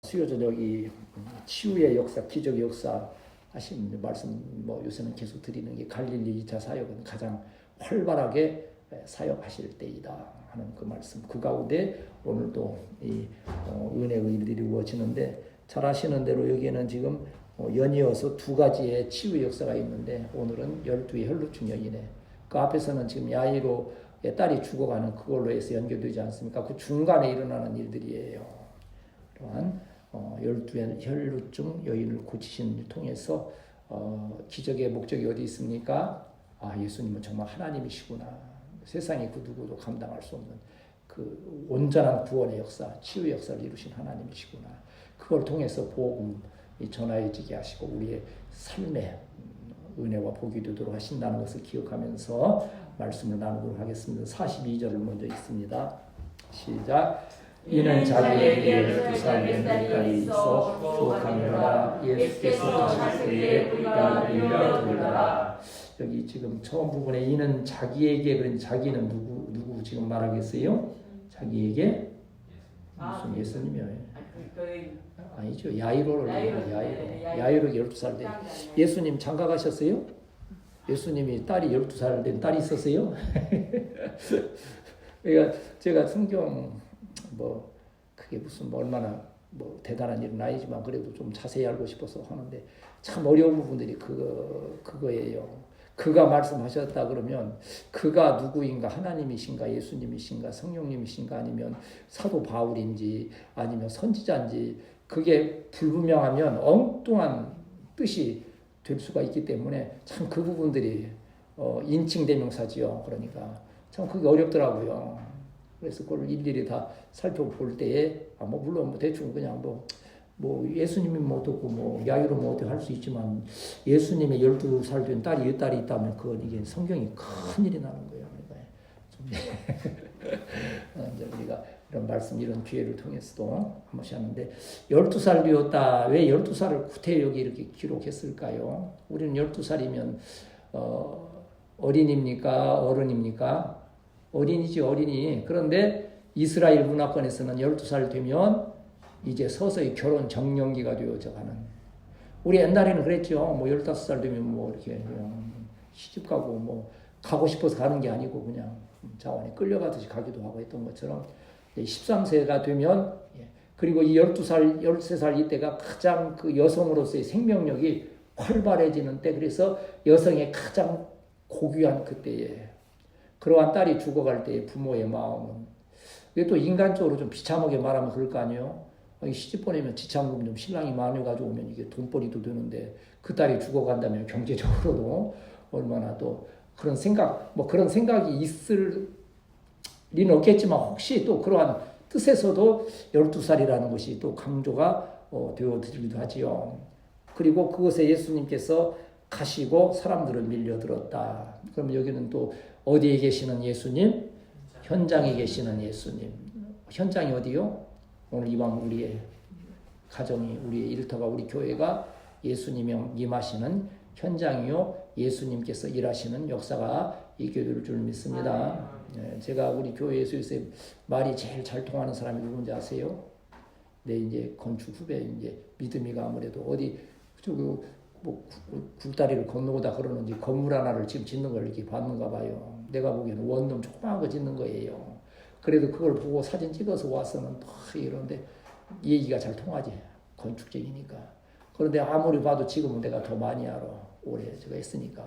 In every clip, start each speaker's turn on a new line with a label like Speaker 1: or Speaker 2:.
Speaker 1: 수요 저녁이 치유의 역사, 기적의 역사 하신 말씀 요새는 계속 드리는 게 갈릴리 2차 사역은 가장 활발하게 사역하실 때이다 하는 그 말씀. 그 가운데 오늘도 이 은혜의 일들이 이루어지는데 잘 아시는 대로 여기에는 지금 연이어서 두 가지의 치유 역사가 있는데 오늘은 12의 혈루증 여인의 그 앞에서는 지금 야이로의 딸이 죽어가는 그걸로 해서 연결되지 않습니까? 그 중간에 일어나는 일들이에요. 또한 12의 혈루증 여인을 고치신 일 통해서 기적의 목적이 어디 있습니까? 예수님은 정말 하나님이시구나. 세상에 그 누구도 감당할 수 없는 그 온전한 구원의 역사, 치유의 역사를 이루신 하나님이시구나. 그걸 통해서 복음 전하여지게 하시고 우리의 삶에 은혜와 복이 되도록 하신다는 것을 기억하면서 말씀을 나누도록 하겠습니다. 42절을 먼저 읽습니다. 시작. 이는 자기에게 12살 된 딸이 있어 추억하느라 예수께서 가실 때에 그가 밀려 들더라. 여기 지금 처음 부분에 이는 자기에게 그런 자기는 누구 지금 말하겠어요? 자기에게 무슨 예수님이요? 아니죠. 야이로 12살 된 예수님 장가 가셨어요? 예수님이 딸이 12살 된 딸이 있었어요? 그러니까 제가 성경 그게 무슨 얼마나 대단한 일은 아니지만 그래도 좀 자세히 알고 싶어서 하는데 참 어려운 부분들이 그거예요. 그가 말씀하셨다 그러면 그가 누구인가? 하나님이신가? 예수님이신가? 성령님이신가? 아니면 사도 바울인지 아니면 선지자인지 그게 불분명하면 엉뚱한 뜻이 될 수가 있기 때문에 참 그 부분들이 인칭대명사지요. 그러니까 참 그게 어렵더라고요. 그래서 그걸 일일이 다 살펴볼 때에 물론 대충 그냥 예수님이 어떻고 야이로 어떻게 할 수 있지만 예수님의 12살 된 딸이 있다면 그건 이게 성경이 큰 일이 나는 거예요. 이제 우리가 이런 말씀 이런 기회를 통해서도 한 번씩 하는데 12살 되었다. 왜 12살을 구태 여기 이렇게 기록했을까요? 우리는 12살이면 어린입니까? 어른입니까? 어린이지 어린이. 그런데 이스라엘 문화권에서는 12살 되면 이제 서서히 결혼 정년기가 되어져 가는. 우리 옛날에는 그랬죠. 15살 되면 이렇게 시집가고 가고 싶어서 가는 게 아니고 그냥 자원에 끌려가듯이 가기도 하고 했던 것처럼 13세가 되면 그리고 이 12살, 13살 이때가 가장 그 여성으로서의 생명력이 활발해지는 때 그래서 여성의 가장 고귀한 그때에 그러한 딸이 죽어갈 때의 부모의 마음은 이게 또 인간적으로 좀 비참하게 말하면 그럴 거 아니에요. 시집 보내면 지참금 좀 신랑이 많이 가져오면 이게 돈벌이도 되는데 그 딸이 죽어간다면 경제적으로도 얼마나 또 그런 생각이 있을 리는 없겠지만 혹시 또 그러한 뜻에서도 12살이라는 것이 또 강조가 되어지기도 하지요. 그리고 그것에 예수님께서 가시고 사람들은 밀려들었다. 그럼 여기는 또 어디에 계시는 예수님? 현장에 계시는 예수님. 현장이 어디요? 오늘 이방 우리의 가정이 우리의 일터가 우리 교회가 예수님이 임하시는 현장이요. 예수님께서 일하시는 역사가 이 교회를 줄 믿습니다. 제가 우리 교회에서 요새 말이 제일 잘 통하는 사람이 누군지 아세요? 이제 건축 후배 믿음이가 아무래도 어디 굴다리를 건너오다 그러는지 건물 하나를 지금 짓는 걸 이렇게 봤는가 봐요. 내가 보기에는 원룸 조그마한 거 짓는 거예요. 그래도 그걸 보고 사진 찍어서 와서는 이런데 얘기가 잘 통하지. 건축적이니까. 그런데 아무리 봐도 지금은 내가 더 많이 알아. 오래 제가 했으니까.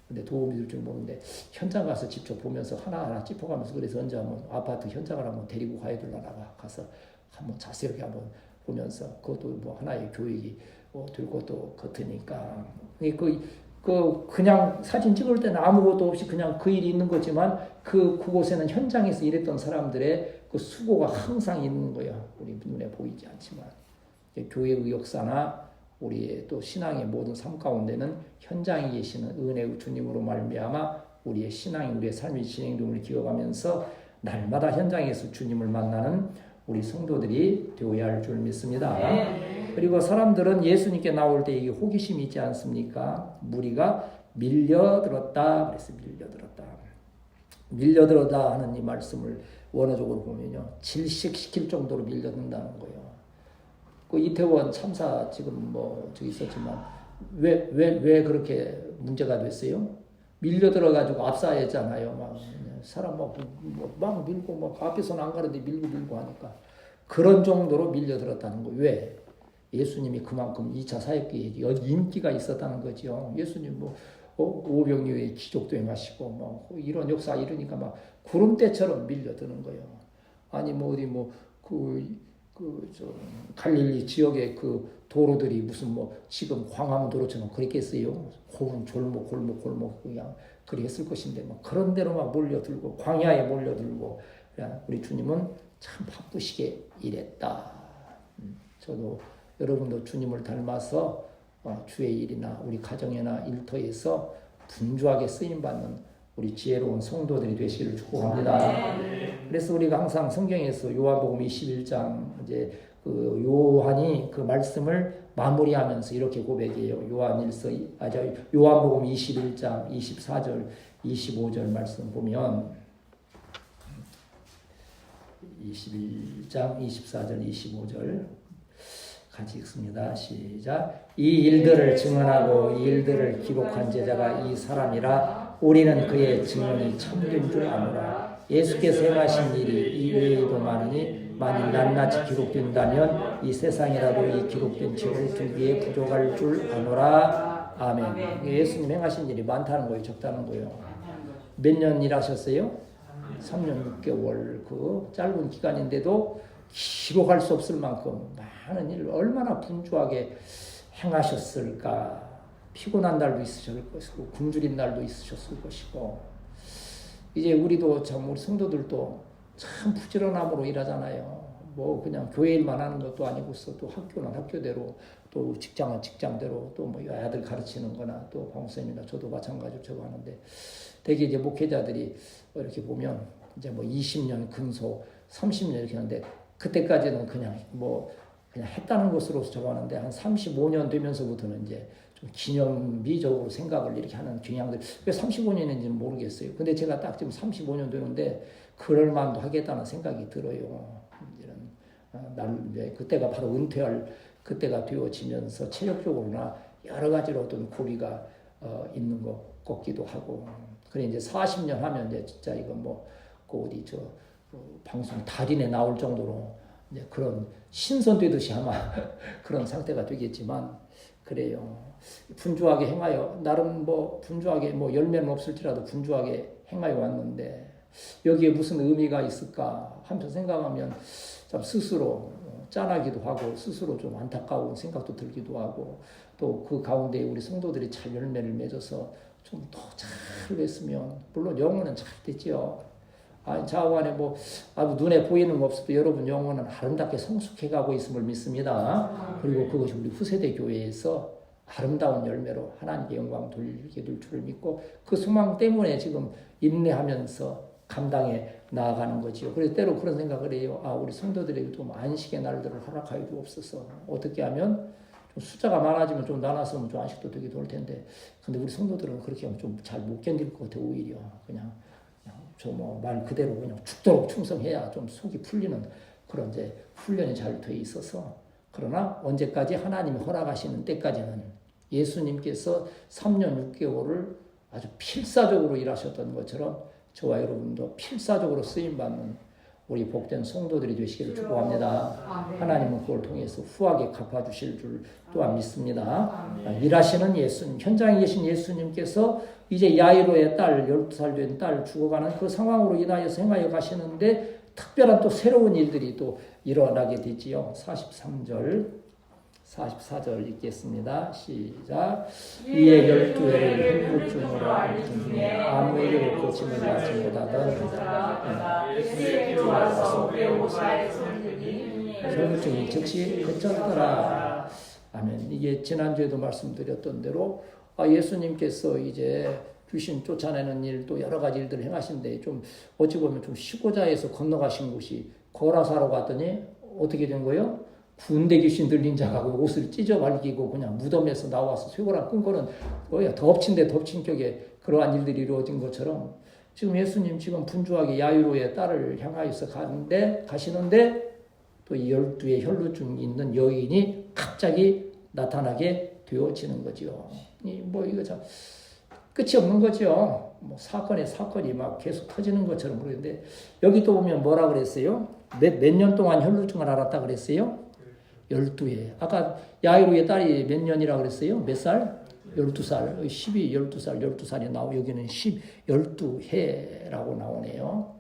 Speaker 1: 근데 도움이 될 줄 모르는데 현장 가서 직접 보면서 하나하나 짚어가면서 그래서 언제 한번 아파트 현장을 한번 데리고 가야 되려나 가서 한번 자세하게 한번 보면서 그것도 하나의 교육이 될 것도 같으니까. 그냥 사진 찍을 때는 아무것도 없이 그냥 그 일이 있는 거지만 그곳에는 현장에서 일했던 사람들의 그 수고가 항상 있는 거야. 우리 눈에 보이지 않지만. 교회의 역사나 우리의 또 신앙의 모든 삶 가운데는 현장에 계시는 은혜의 주님으로 말미암아 우리의 신앙이 우리의 삶이 진행됨을 기억하면서 날마다 현장에서 주님을 만나는 우리 성도들이 되어야 할 줄 믿습니다. 그리고 사람들은 예수님께 나올 때 이게 호기심이 있지 않습니까? 무리가 밀려들었다. 그래서 밀려들었다 하는 이 말씀을 원어적으로 보면요. 질식시킬 정도로 밀려든다는 거예요. 그 이태원 참사 지금 뭐 저기 있었지만 왜 그렇게 문제가 됐어요? 밀려 들어가지고 압사했잖아요. 막 사람 막 밀고 막 앞에서는 안 가는데 밀고 하니까 그런 정도로 밀려 들었다는 거예요. 왜? 예수님이 그만큼 2차 사역기에 인기가 있었다는 거죠. 예수님 5병이의 기적도 행하시고 뭐 이런 역사 이러니까 막 구름대처럼 밀려드는 거예요. 아니 어디 갈릴리 지역의 그 도로들이 무슨 지금 광화문 도로처럼 그랬겠어요? 골목 그냥 그랬을 것인데 그런 데로 막 몰려들고 광야에 몰려들고 우리 주님은 참 바쁘시게 일했다. 저도 여러분도 주님을 닮아서 주의 일이나 우리 가정이나 일터에서 분주하게 쓰임받는 우리 지혜로운 성도들이 되시기를 축복합니다. 그래서 우리가 항상 성경에서 요한복음 21장 이제 그 요한이 그 말씀을 마무리하면서 이렇게 고백해요. 요한복음 21장 24절 25절 말씀 보면 21장 24절 25절 같이 읽습니다. 시작. 이 일들을 증언하고 이 일들을 기록한 제자가 이 사람이라 우리는 그의 증언이 참된 줄 아노라. 예수께서 행하신 일이 이외에도 많으니 만일 낱낱이 기록된다면 이 세상이라도 이 기록된 책을 두기에 부족할 줄 아노라. 아멘. 예수님 행하신 일이 많다는 거예요, 적다는 거예요. 몇 년 일하셨어요? 3년 6개월 그 짧은 기간인데도 기록할 수 없을 만큼 많은 일을 얼마나 분주하게 행하셨을까. 피곤한 날도 있으셨을 것이고 굶주린 날도 있으셨을 것이고 이제 우리도 참 우리 성도들도 참 부지런함으로 일하잖아요. 그냥 교회 일만 하는 것도 아니고서 또 학교는 학교대로 또 직장은 직장대로 또 아들 가르치는 거나 또 광수님이나 저도 마찬가지로 저거 하는데 되게 이제 목회자들이 이렇게 보면 이제 20년 근속 30년 이렇게 하는데 그때까지는 그냥 했다는 것으로서 적어하는데 한 35년 되면서부터는 이제 좀 기념비적으로 생각을 이렇게 하는 경향들 왜 35년인지는 모르겠어요. 근데 제가 딱 지금 35년 되는데 그럴 만도 하겠다는 생각이 들어요. 이런 그때가 바로 은퇴할 그때가 되어지면서 체력적으로나 여러 가지로 어떤 고비가 있는 것 같기도 하고 그래 이제 40년 하면 이제 진짜 이거 어디 방송 달인에 나올 정도로 이제 그런 신선되듯이 아마 그런 상태가 되겠지만 그래요. 분주하게 행하여 나름 분주하게 열매는 없을지라도 분주하게 행하여 왔는데 여기에 무슨 의미가 있을까 한편 생각하면 참 스스로 짠하기도 하고 스스로 좀 안타까운 생각도 들기도 하고 또 그 가운데 우리 성도들이 잘 열매를 맺어서 좀 더 잘 됐으면 물론 영혼은 잘 됐지요. 좌우 안에 아주 눈에 보이는 거 없어도 여러분 영혼은 아름답게 성숙해가고 있음을 믿습니다. 그리고 그것이 우리 후세대 교회에서 아름다운 열매로 하나님께 영광 돌리게 될 줄을 믿고 그 소망 때문에 지금 인내하면서 감당해 나아가는 거지요. 그래서 때로 그런 생각을 해요. 우리 성도들에게 좀 안식의 날들을 허락하여 주옵소서. 어떻게 하면 좀 숫자가 많아지면 좀 나눠서면 좀 안식도 되게 좋을 텐데 근데 우리 성도들은 그렇게 하면 좀 잘 못 견딜 것 같아요. 오히려 그냥 말 그대로 그냥 죽도록 충성해야 좀 속이 풀리는 그런 이제 훈련이 잘 돼 있어서 그러나 언제까지 하나님이 허락하시는 때까지는 예수님께서 3년 6개월을 아주 필사적으로 일하셨던 것처럼 저와 여러분도 필사적으로 쓰임받는 우리 복된 성도들이 되시기를 축복합니다. 하나님은 그걸 통해서 후하게 갚아주실 줄 또한 믿습니다. 일하시는 예수님, 현장에 계신 예수님께서 이제 야이로의 딸, 12살 된 딸 죽어가는 그 상황으로 인하여서 행하여 가시는데 특별한 또 새로운 일들이 또 일어나게 되지요. 44절 읽겠습니다. 시작. 이에 12회를 흉부증으로 앓던 중에 아무에게도 고침을 받지 못하던 흉부증이 즉시 그쳤더라. 아멘. 이게 지난주에도 말씀드렸던 대로 예수님께서 이제 귀신 쫓아내는 일 또 여러 가지 일들을 행하신데 좀 어찌 보면 좀 쉬고자 해서 건너가신 곳이 거라사로 갔더니 어떻게 된 거예요? 군대 귀신 들린 자가 옷을 찢어 발기고 그냥 무덤에서 나와서 쇠고랑 끊고는 더 엎친 데 덮친 격에 그러한 일들이 이루어진 것처럼 지금 예수님 지금 분주하게 야이로의 딸을 향하여서 가시는데 또 12의 혈루증이 있는 여인이 갑자기 나타나게 되어지는 거죠. 이거 참 끝이 없는 거죠. 사건에 사건이 막 계속 터지는 것처럼 그러는데 여기 또 보면 뭐라 그랬어요? 몇 년 동안 혈루증을 앓았다 그랬어요? 12해. 아까 야이로의 딸이 몇 년이라 그랬어요? 몇 살? 12살. 12살이 나오고 여기는 12해라고 나오네요.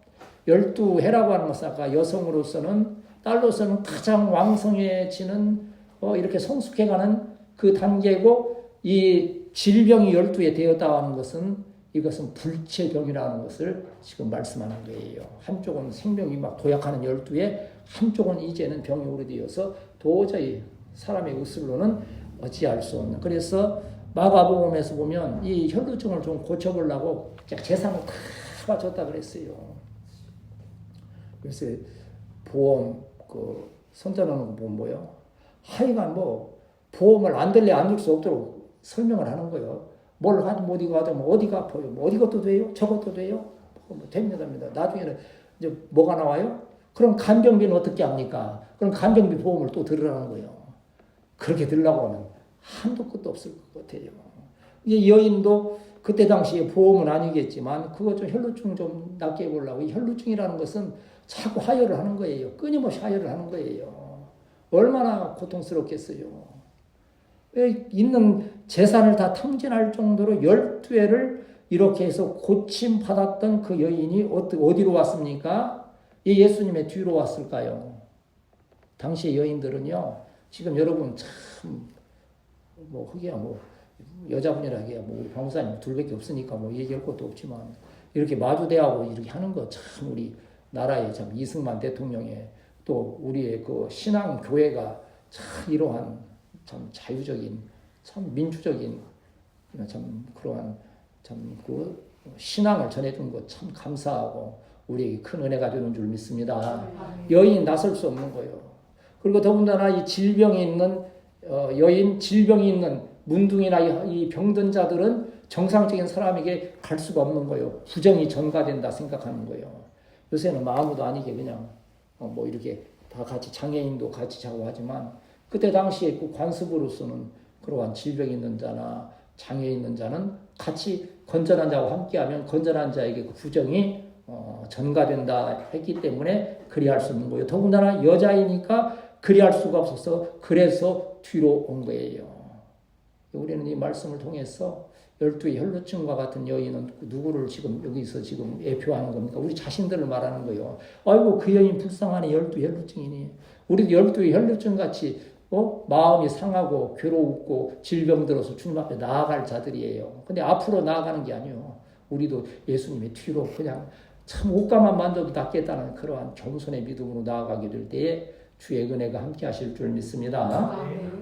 Speaker 1: 12해라고 하는 것은 아까 여성으로서는 딸로서는 가장 왕성해지는 이렇게 성숙해가는 그 단계고 이 질병이 12에 되었다 하는 것은 이것은 불체병이라는 것을 지금 말씀하는 거예요. 한쪽은 생명이 막 도약하는 12에 한쪽은 이제는 병이 오래되어서 도저히 사람의 의술로는 어찌할 수 없는. 그래서 마가복음에서 보면 이 혈루증을 좀 고쳐보려고 재산을 다 바쳤다 그랬어요. 그래서 보험 선전하는 거 보면 뭐요? 하여간 보험을 안 들래 안 줄 수 없도록 설명을 하는 거예요. 뭘 하든 어디가 하든 어디가 아파요. 어디것도 돼요? 저것도 돼요? 됩니다. 나중에는 이제 뭐가 나와요? 그럼 간병비는 어떻게 합니까? 그럼 간병비 보험을 또 들으라는 거예요. 그렇게 들으려고 하면 한도 끝도 없을 것 같아요. 이 여인도 그때 당시에 보험은 아니겠지만 그거 좀 혈루증 좀 낫게 해보려고 이 혈루증이라는 것은 자꾸 하혈을 하는 거예요. 끊임없이 하혈을 하는 거예요. 얼마나 고통스럽겠어요. 있는 재산을 다 탕진할 정도로 12회를 이렇게 해서 고침받았던 그 여인이 어디로 왔습니까? 예수님의 뒤로 왔을까요? 당시의 여인들은요, 지금 여러분 참, 흑이야, 여자분이라 하기야, 우리 방사님 둘밖에 없으니까 얘기할 것도 없지만, 이렇게 마주대하고 이렇게 하는 거 참 우리 나라의 참 이승만 대통령의 또 우리의 그 신앙 교회가 참 이러한 참 자유적인, 참 민주적인, 참 그러한 참 그 신앙을 전해준 것 참 감사하고 우리에게 큰 은혜가 되는 줄 믿습니다. 여인 나설 수 없는 거예요. 그리고 더군다나 이 질병이 있는 여인, 질병이 있는 문둥이나 이 병든 자들은 정상적인 사람에게 갈 수가 없는 거예요. 부정이 전가된다 생각하는 거예요. 요새는 아무도 아니게 그냥 이렇게 다 같이 장애인도 같이 자고 하지만 그때 당시에 그 관습으로서는 그러한 질병 있는 자나 장애 있는 자는 같이 건전한 자와 함께하면 건전한 자에게 그 부정이 전가된다 했기 때문에 그리할 수 없는 거예요. 더군다나 여자이니까 그리할 수가 없어서 그래서 뒤로 온 거예요. 우리는 이 말씀을 통해서 12의 혈루증과 같은 여인은 누구를 지금 여기서 지금 예표하는 겁니까? 우리 자신들을 말하는 거예요. 아이고 그 여인 불쌍하네 12의 혈루증이니. 우리도 12의 혈루증 같이 마음이 상하고 괴로웠고 질병 들어서 주님 앞에 나아갈 자들이에요. 근데 앞으로 나아가는 게 아니에요. 우리도 예수님의 뒤로 그냥 참 옷가만 만져도 낫겠다는 그러한 겸손의 믿음으로 나아가게 될 때에 주의 은혜가 함께 하실 줄 믿습니다.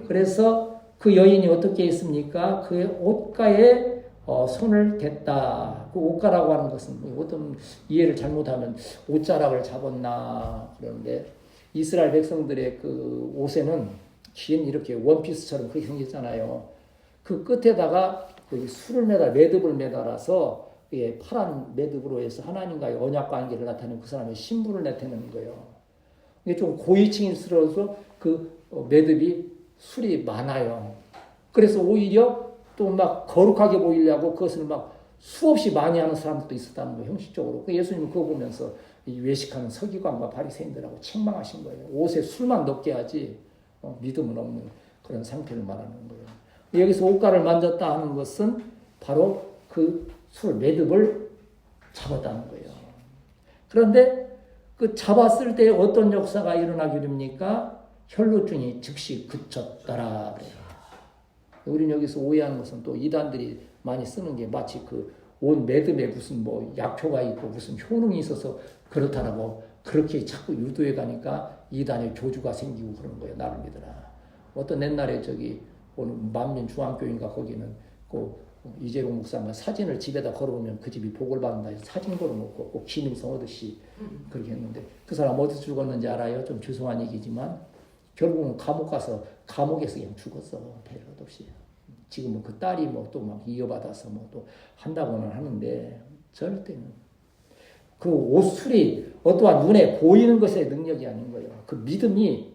Speaker 1: 그래서 그 여인이 어떻게 했습니까? 그 옷가에 손을 댔다. 그 옷가라고 하는 것은 어떤 이해를 잘못하면 옷자락을 잡았나 그러는데 이스라엘 백성들의 그 옷에는 긴 이렇게 원피스처럼 그렇게 생겼잖아요. 그 끝에다가 술을 매듭을 매달아서 파란 매듭으로 해서 하나님과의 언약 관계를 나타내는 그 사람의 신분을 나타내는 거예요. 이게 좀 고위층일수록 그 매듭이 술이 많아요. 그래서 오히려 또 막 거룩하게 보이려고 그것을 막 수없이 많이 하는 사람들도 있었다는 거예요. 형식적으로. 예수님은 그거 보면서 이 외식하는 서기관과 바리새인들하고 책망하신 거예요. 옷에 술만 넣게 하지 믿음은 없는 그런 상태를 말하는 거예요. 여기서 옷가를 만졌다 하는 것은 바로 그 술 매듭을 잡았다는 거예요. 그런데 그 잡았을 때 어떤 역사가 일어나게 됩니까? 혈루증이 즉시 그쳤더라. 우리는 여기서 오해하는 것은 또 이단들이 많이 쓰는 게 마치 그 옷 매듭에 무슨 약효가 있고 무슨 효능이 있어서 그렇다라고 그렇게 자꾸 유도해 가니까 이단의 교주가 생기고 그런 거예요. 나를 믿어라. 어떤 옛날에 오늘 만민중앙교인가 거기는 그 이재용 목사가 사진을 집에다 걸어오면 그 집이 복을 받는다 해서 사진 걸어놓고 꼭 기능성 얻듯이 그렇게 했는데 그 사람 어디서 죽었는지 알아요? 좀 죄송한 얘기지만 결국은 감옥 가서 감옥에서 그냥 죽었어. 배려도 없이. 지금은 그 딸이 또 막 이어받아서 또 한다고는 하는데 절대는 그 옷술이 어떠한 눈에 보이는 것의 능력이 아닌 거예요. 그 믿음이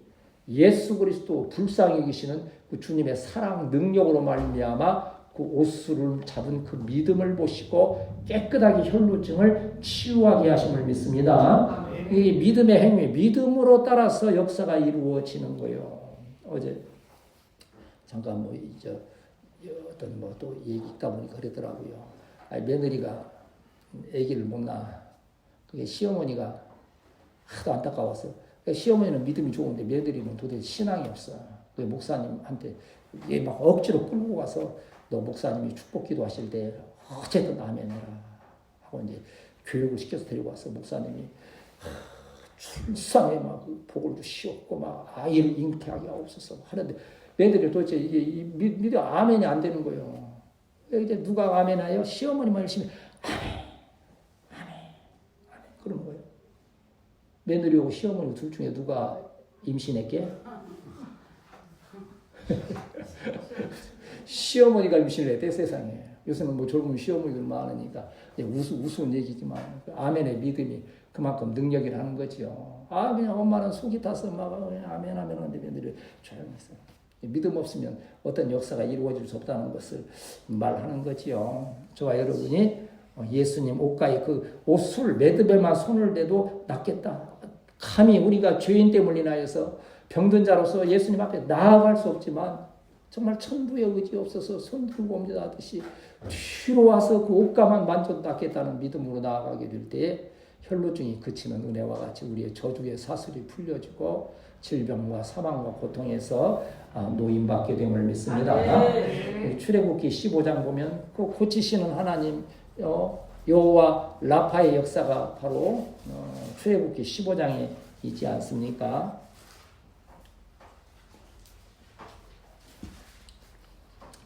Speaker 1: 예수 그리스도 불쌍히 계시는 그 주님의 사랑 능력으로 말미암아 그 옷술을 잡은 그 믿음을 보시고 깨끗하게 혈루증을 치유하게 하심을 믿습니다. 이 믿음의 행위, 믿음으로 따라서 역사가 이루어지는 거예요. 어제 잠깐 뭐 이제 어떤 뭐 또 얘기 있다 보니까 그러더라고요. 며느리가 아기를 못 낳아. 그게 시어머니가 하도 안타까웠어. 시어머니는 믿음이 좋은데 며느리는 도대체 신앙이 없어. 그 목사님한테 얘 막 억지로 끌고 가서 너 목사님이 축복 기도하실 때 어쨌든 아멘 해라 하고 이제 교육을 시켜서 데리고 왔어. 목사님이 출산에 막 복을 주시옵고 막 아이를 잉태하게 하옵소서 하는데 며느리 도대체 이게 믿음 아멘이 안 되는 거예요. 이제 누가 아멘하여? 시어머니만 열심히 아멘 그런 거예요. 며느리하고 시어머니 둘 중에 누가 임신했게? 시어머니가 임신을 했대 세상에. 요새는 뭐 젊은 시어머니들 많으니까 우스운 얘기지만 아멘의 믿음이 그만큼 능력이라는 거죠. 그냥 엄마는 속이 타서 막 아멘 하는데 며느리 조용했어요. 믿음 없으면 어떤 역사가 이루어질 수 없다는 것을 말하는 거지요. 저와 여러분이 예수님 옷가에 그 옷술 매듭에만 손을 대도 낫겠다. 감히 우리가 죄인 때문에 인하여서 병든 자로서 예수님 앞에 나아갈 수 없지만 정말 천부의 의지 없어서 손 들고 옮겨다듯이 뒤로 와서 그 옷가만 만져도 낫겠다는 믿음으로 나아가게 될 때에 혈루증이 그치는 은혜와 같이 우리의 저주의 사슬이 풀려지고 질병과 사망과 고통에서 노임받게 됨을 믿습니다. 출애굽기 15장 보면 그 고치시는 하나님 여호와 라파의 역사가 바로 출애굽기 15장에 있지 않습니까?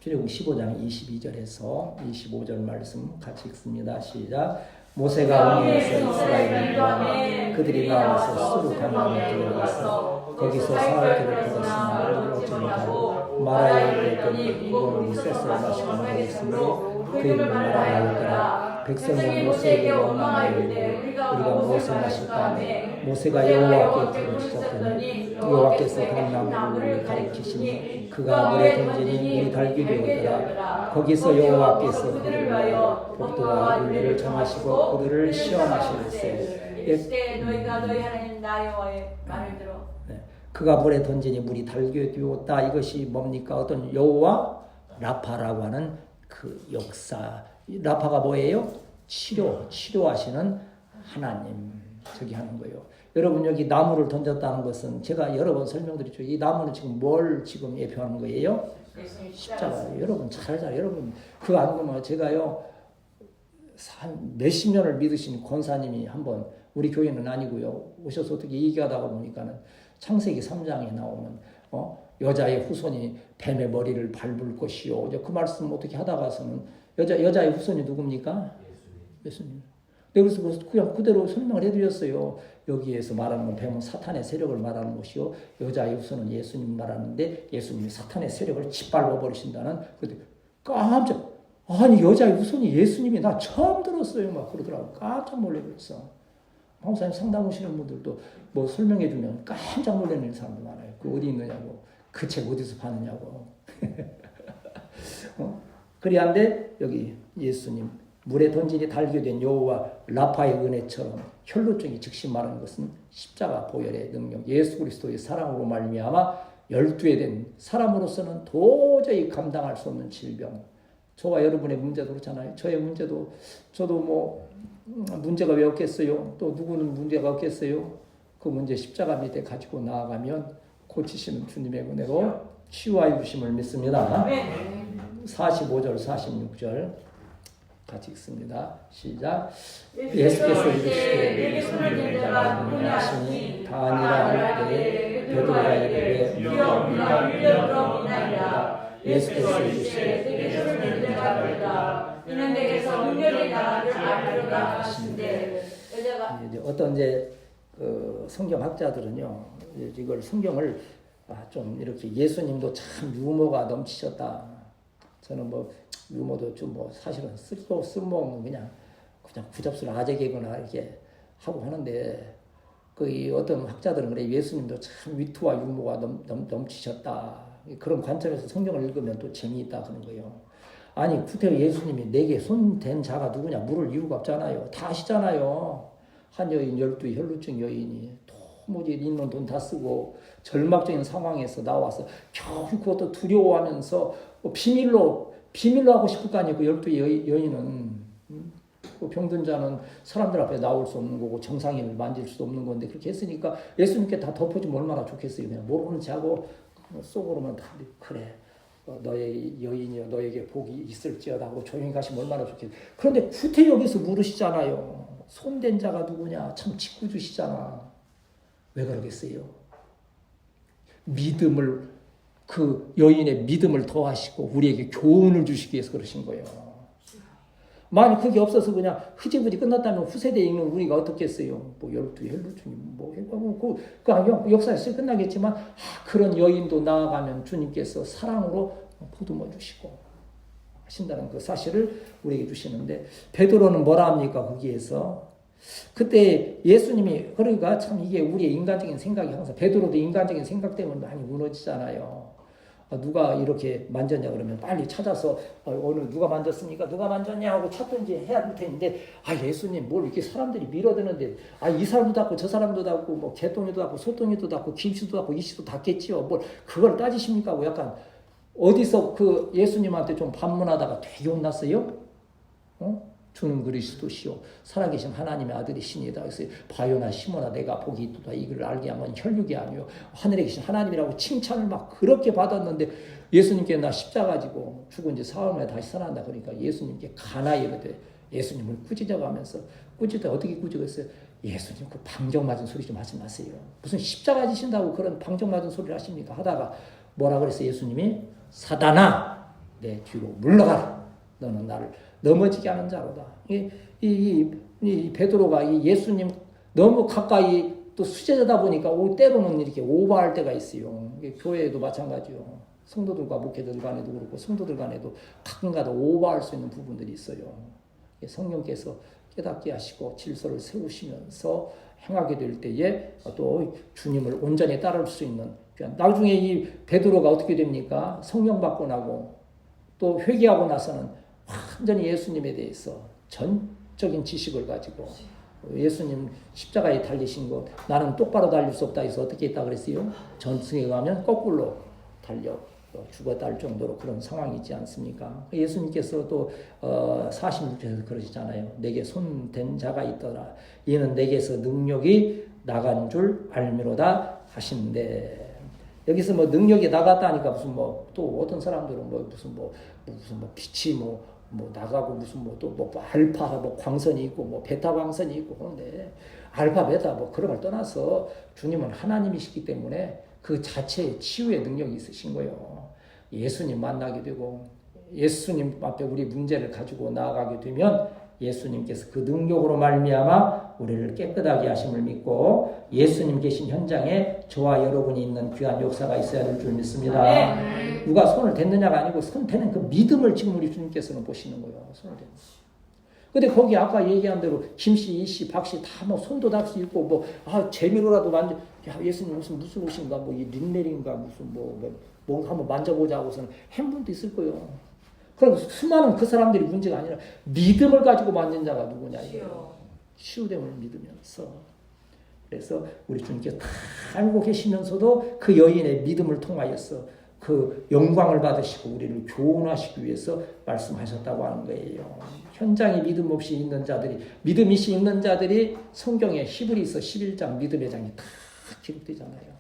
Speaker 1: 출애굽기 15장 22절에서 25절 말씀 같이 읽습니다. 시작. 모세가 왕에서 이스라엘을 위하여 그들이 나와서 수르 강강에 들어가서 거기서 사흘길을 걸었으나 물을 얻지 못하고 마라에 이르렀더니 이거는 무쇠서 마시고 먹었으므로 그 이름을 마라하였더라. 백성은 모세에게 원망하여 이르되 우리가 무엇을 마실까 하매 모세가 여호와께 부르짖었더니 여호와께서 감나무를 가리키시니 그가 물에 던지니 물이 달게 되었더라. 거기서 여호와께서 그들을 위하여 복도와 윤례를 정하시고 그들을 시험하시는세.
Speaker 2: 이때 너희가 너희 하나님 나 여호와의 말을 들어.
Speaker 1: 그가 물에 던지니 물이 달게 되었다. 이것이 뭡니까? 어떤 여호와 라파라고 하는 그 역사. 라파가 뭐예요? 치료하시는 하나님. 저기 하는 거예요. 여러분 여기 나무를 던졌다는 것은 제가 여러 번 설명드렸죠. 이 나무는 지금 뭘 지금 예표하는 거예요? 십자가. 여러분 잘 여러분 그거 안 그러면 제가요 한 몇십 년을 믿으신 권사님이 한번 우리 교회는 아니고요 오셔서 어떻게 얘기하다가 보니까는 창세기 3장에 나오는 여자의 후손이 뱀의 머리를 밟을 것이요. 그 말씀 어떻게 하다가서는 여자의 후손이 누굽니까? 예수님. 그래서 그냥 그대로 설명을 해드렸어요. 여기에서 말하는 건 뱀은 사탄의 세력을 말하는 것이요. 여자의 후손은 예수님 말하는데 예수님이 사탄의 세력을 짓밟아 버리신다는. 그때 깜짝 아니 여자의 후손이 예수님이 나 처음 들었어요. 막 그러더라고. 깜짝 놀래버렸어. 목사님 상담 오시는 분들도 뭐 설명해 주면 깜짝 놀라는 사람도 많아요. 그 어디 있느냐고. 그 책 어디서 파느냐고. 그리한데 여기 예수님 물에 던지니 달게 된 여호와 라파의 은혜처럼 혈루증이 즉시 말하는 것은 십자가 보혈의 능력, 예수 그리스도의 사랑으로 말미암아 열두에 된 사람으로서는 도저히 감당할 수 없는 질병. 저와 여러분의 문제도 그렇잖아요. 저의 문제도 저도 뭐 문제가 왜 없겠어요? 또 누구는 문제가 없겠어요? 그 문제 십자가 밑에 가지고 나아가면 고치시는 주님의 은혜로 치유하여 주심을 믿습니다. 45절 46절 같이 읽습니다. 시작. 예수께서 이르시되 성령의 자가 능하시니 다 아니라 할 때에 베드로가 이르되 우리가 믿으리라. 예수께서 이르시되 성령의 자가
Speaker 2: 이는 내게서 능력의 나라를 알리라 하신대.
Speaker 1: 어떤 성경학자들은요 이걸 성경을 좀 이렇게 예수님도 참 유머가 넘치셨다. 저는 뭐 유머도 좀 뭐 사실은 쓸모없는 그냥 구잡스러운 아재 개그나 이렇게 하고 하는데 그 어떤 학자들은 그래 예수님도 참 위트와 유머가 넘치셨다. 그런 관점에서 성경을 읽으면 또 재미있다 그런 거예요. 아니 구태여 예수님이 내게 손댄 자가 누구냐 물을 이유가 없잖아요. 다 아시잖아요. 한 여인 12 혈루증 여인이 도무지 있는 돈 다 쓰고 절망적인 상황에서 나와서 겨우 그것도 두려워하면서 비밀로 하고 싶을 거 아니에요. 그 12 여인은 그 병든 자는 사람들 앞에 나올 수 없는 거고 정상인을 만질 수 없는 건데 그렇게 했으니까 예수님께 다 덮어주면 얼마나 좋겠어요. 그냥 모르는 자고 속으로만 다 그래 너의 여인이여 너에게 복이 있을지어다 하고 조용히 가시면 얼마나 좋겠어요. 그런데 구태 여기서 물으시잖아요. 손댄 자가 누구냐. 참 짓궂으시잖아. 왜 그러겠어요? 믿음을 그 여인의 믿음을 더하시고 우리에게 교훈을 주시기 위해서 그러신 거예요. 만약 그게 없어서 그냥 흐지부지 끝났다면 후세대에 있는 우리가 어떻겠어요? 뭐 12 혈루증이 그 역사에서 끝나겠지만 그런 여인도 나아가면 주님께서 사랑으로 보듬어 주시고 하신다는 그 사실을 우리에게 주시는데 베드로는 뭐라 합니까? 거기에서 그때 예수님이 그러니까 참 이게 우리의 인간적인 생각이 항상 베드로도 인간적인 생각 때문에 많이 무너지잖아요. 누가 이렇게 만졌냐 그러면 빨리 찾아서 오늘 누가 만졌습니까? 누가 만졌냐 하고 찾든지 해야 될 텐데 예수님 뭘 이렇게 사람들이 밀어드는데 이 사람도 닦고 저 사람도 닦고 뭐 개똥이도 닦고 소똥이도 닦고 김씨도 닦고 이씨도 닦겠지요. 뭘 그걸 따지십니까? 하고 약간 어디서 그 예수님한테 좀 반문하다가 되게 혼났어요. 주는 그리스도시요 살아계신 하나님의 아들이시니다. 그래서 바요나 시모나 내가 복이 있도다 이걸 알게 하면 혈육이 아니요 하늘에 계신 하나님이라고 칭찬을 막 그렇게 받았는데 예수님께 나 십자가 지고 죽은 지 사흘 만에 다시 살아난다. 그러니까 예수님께 가나이 그때 예수님을 꾸짖어가면서 어떻게 꾸짖었어요? 예수님 그 방정 맞은 소리 좀 하지 마세요. 무슨 십자가 지신다고 그런 방정 맞은 소리를 하십니까? 하다가 뭐라 그랬어요? 예수님이 사단아 내 뒤로 물러가라. 너는 나를 넘어지게 하는 자로다. 이 베드로가 이 예수님 너무 가까이 또 수제자다 보니까 때로는 이렇게 오버할 때가 있어요. 교회에도 마찬가지요. 성도들과 목회들 간에도 그렇고 성도들 간에도 가끔가다 오버할 수 있는 부분들이 있어요. 성령께서 깨닫게 하시고 질서를 세우시면서 행하게 될 때에 또 주님을 온전히 따를 수 있는 나중에 이 베드로가 어떻게 됩니까? 성령 받고 나고 또 회개하고 나서는 완전히 예수님에 대해서 전적인 지식을 가지고 예수님 십자가에 달리신 것 나는 똑바로 달릴 수 없다 해서 어떻게 했다 그랬어요? 전승에 가면 거꾸로 달려 죽었다 할 정도로 그런 상황이 있지 않습니까? 예수님께서 또 46절에서 그러시잖아요. 내게 손댄 자가 있더라. 이는 내게서 능력이 나간 줄 알미로다 하신대. 여기서 뭐 능력이 나갔다니까 무슨 뭐 또 어떤 사람들은 무슨 빛이 나가고 무슨 또 알파 광선이 있고 뭐 베타 광선이 있고 그런데 알파 베타 그런 걸 떠나서 주님은 하나님이시기 때문에 그 자체의 치유의 능력이 있으신 거예요. 예수님 만나게 되고 예수님 앞에 우리 문제를 가지고 나아가게 되면 예수님께서 그 능력으로 말미암아 우리를 깨끗하게 하심을 믿고 예수님 계신 현장에 저와 여러분이 있는 귀한 역사가 있어야 될 줄 믿습니다. 누가 손을 댔느냐가 아니고 손 대는 그 믿음을 지금 우리 주님께서는 보시는 거예요. 손을 대는. 근데 거기 아까 얘기한 대로 김씨, 이씨, 박씨 다 손도 닿을 수 있고 재미로라도 예수님 무슨 옷인가 이 린넬인가 무슨 뭐 한번 만져보자 하고서는 한 분도 있을 거예요. 그럼 수많은 그 사람들이 문제가 아니라 믿음을 가지고 만든 자가 누구냐. 치유됨을 믿으면서. 그래서 우리 주님께서 다 알고 계시면서도 그 여인의 믿음을 통하여서 그 영광을 받으시고 우리를 교훈하시기 위해서 말씀하셨다고 하는 거예요. 현장에 믿음 없이 있는 자들이 믿음이 있는 자들이 성경에 히브리서 11장 믿음의 장이 다 기록되잖아요.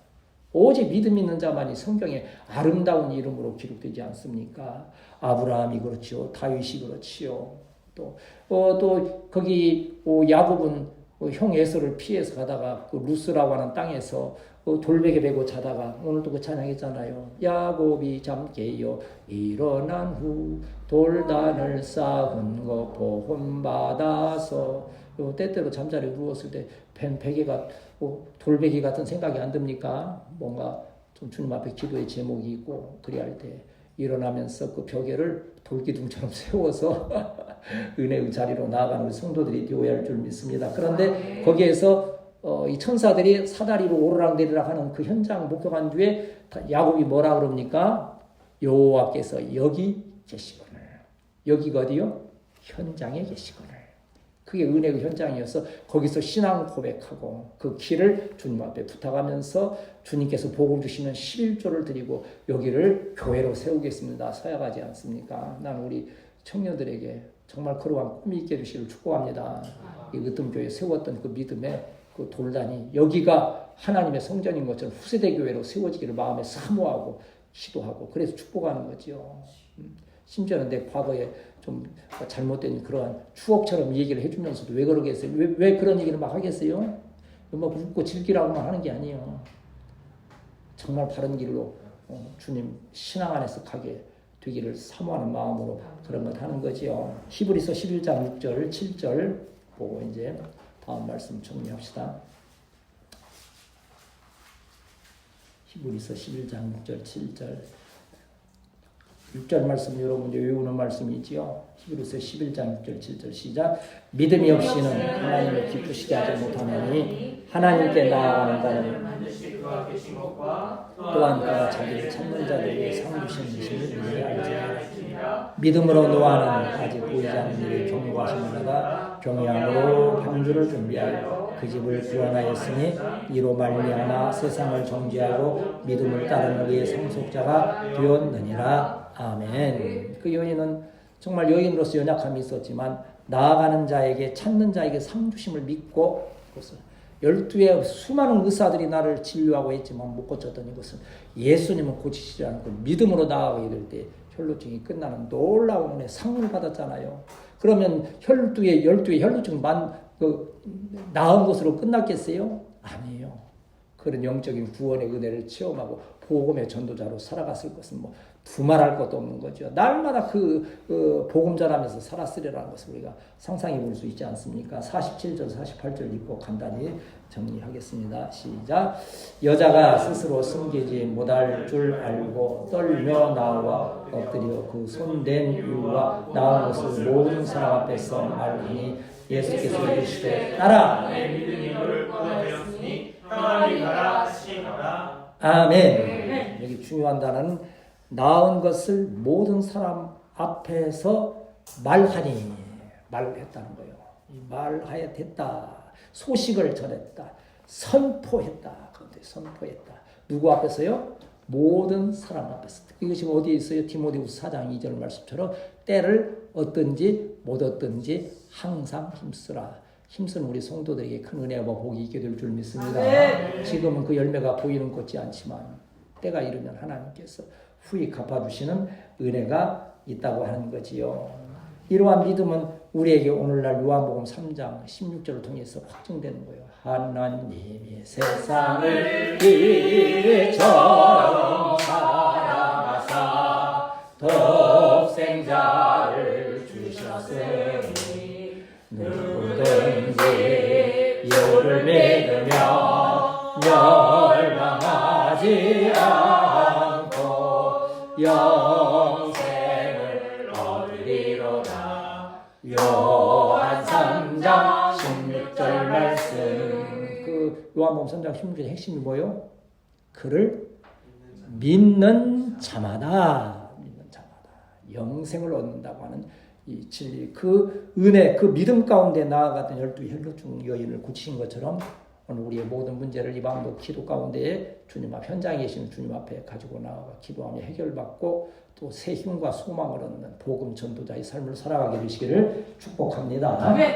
Speaker 1: 오직 믿음 있는 자만이 성경에 아름다운 이름으로 기록되지 않습니까? 아브라함이 그렇지요. 다윗이 그렇지요. 또 거기 야곱은 형 에서를 피해서 가다가 그 루스라고 하는 땅에서 돌베개 베고 자다가 오늘도 그 찬양했잖아요. 야곱이 잠깨어 일어난 후 돌단을 쌓은 거 보험받아서 때때로 잠자리에 누웠을 때 베개가 돌베개 같은 생각이 안 듭니까? 뭔가 좀 주님 앞에 기도의 제목이 있고 그래야 할 때 일어나면서 그 벽에를 돌기둥처럼 세워서 은혜의 자리로 나아가는 우리 성도들이 되어야 할 줄 믿습니다. 그런데 거기에서 이 천사들이 사다리로 오르락내리락 하는 그 현장 목격한 뒤에 야곱이 뭐라 그럽니까? 여호와께서 여기 계시거늘. 여기가 어디요? 현장에 계시거늘. 그게 은혜의 현장이어서 거기서 신앙 고백하고 그 길을 주님 앞에 부탁하면서 주님께서 복을 주시는 11조를 드리고 여기를 교회로 세우겠습니다. 서약하지 않습니까? 나는 우리 청년들에게 정말 그러한 꿈이 있게 해주시기를 축복합니다. 이 으뜸교회 세웠던 그 믿음의 그 돌단이 여기가 하나님의 성전인 것처럼 후세대 교회로 세워지기를 마음에 사모하고 기도하고 그래서 축복하는 거죠. 심지어는 내 과거에 좀 잘못된 그러한 추억처럼 얘기를 해주면서도 왜 그러겠어요? 왜 그런 얘기를 막 하겠어요? 뭐 웃고 즐기라고만 하는 게 아니에요. 정말 바른 길로 주님 신앙 안에서 가게 되기를 사모하는 마음으로 그런 것 하는 거지요. 히브리서 11장 6절 7절 보고 이제 다음 말씀 정리합시다. 히브리서 11장 6절 7절 6절 말씀 여러분 외우는 말씀이지요. 히브리서 11장 6절 7절 시작. 믿음이 없이는 하나님을 기쁘시게 하지 못하나니 하나님께 나아가는 자는 또한 그가 자기를 찾는 자를 위해 상 주시는 것을 믿어야 알지니라. 믿음으로 노아는 아직 보이지 않는 일을 경고하시느라가 경외함으로 방주를 준비하여 그 집을 구원하였으니 이로 말미암아 세상을 정죄하고 믿음을 따르는 그의 상속자가 되었느니라. 아멘. 그 여인은 정말 여인으로서 연약함이 있었지만 나아가는 자에게 찾는 자에게 상 주심을 믿고 12의 수많은 의사들이 나를 진료하고 했지만 못 고쳤던 이것은 예수님은 고치시지 않고 믿음으로 나아가게 될 때 혈루증이 끝나는 놀라운 은혜 상을 받았잖아요. 그러면 12의 혈루증 나은 것으로 끝났겠어요? 아니에요. 그런 영적인 구원의 은혜를 체험하고 복음의 전도자로 살아갔을 것은 뭐 두말할 것도 없는 거죠. 날마다 그 복음 전하면서 살았으리라는 것을 우리가 상상해 볼 수 있지 않습니까? 47절 48절 읽고 간단히 정리하겠습니다. 시작. 여자가 스스로 숨기지 못할 줄 알고 떨며 나와 엎드려 그 손댄 이유와 나온 것을 모든 사람 앞에서 말하니 예수께서 이르시되 따라 내 믿음이 너를 구원하였으니 평안히 가라 하시니라. 아멘. 여기 중요한 단어는 나은 것을 모든 사람 앞에서 말하니 말을 했다는 거예요. 말하여 됐다. 소식을 전했다. 선포했다. 그런데 선포했다. 누구 앞에서요? 모든 사람 앞에서. 이거 지금 어디에 있어요? 디모데후서 4장 2절 말씀처럼 때를 얻든지 못 얻든지 항상 힘쓰라. 힘쓰는 우리 성도들에게 큰 은혜와 복이 있게 될 줄 믿습니다. 지금은 그 열매가 보이는 것이 않지만 때가 이르면 하나님께서 후히 갚아주시는 은혜가 있다고 하는 거지요. 이러한 믿음은 우리에게 오늘날 요한복음 3장 16절을 통해서 확증되는 거예요. 하나님이 세상을 이처럼 사랑하사 독생자를 주셨으니 누구든지 이를 믿으며 멸망하지 영생을 얻으리로다. 요한 3장 16절 말씀. 그 요한복음 3장 16절의 핵심이 뭐예요? 그를 믿는 자마다 영생을 얻는다고 하는 이 진리, 그 은혜, 그 믿음 가운데 나아갔던 12 혈루증 여인을 고치신 것처럼 오늘 우리의 모든 문제를 이 밤도 기도 가운데에 주님 앞 현장에 계시는 주님 앞에 가지고 나아가 기도하며 해결받고 또 새 힘과 소망을 얻는 복음 전도자의 삶을 살아가게 되시기를 축복합니다. 아멘.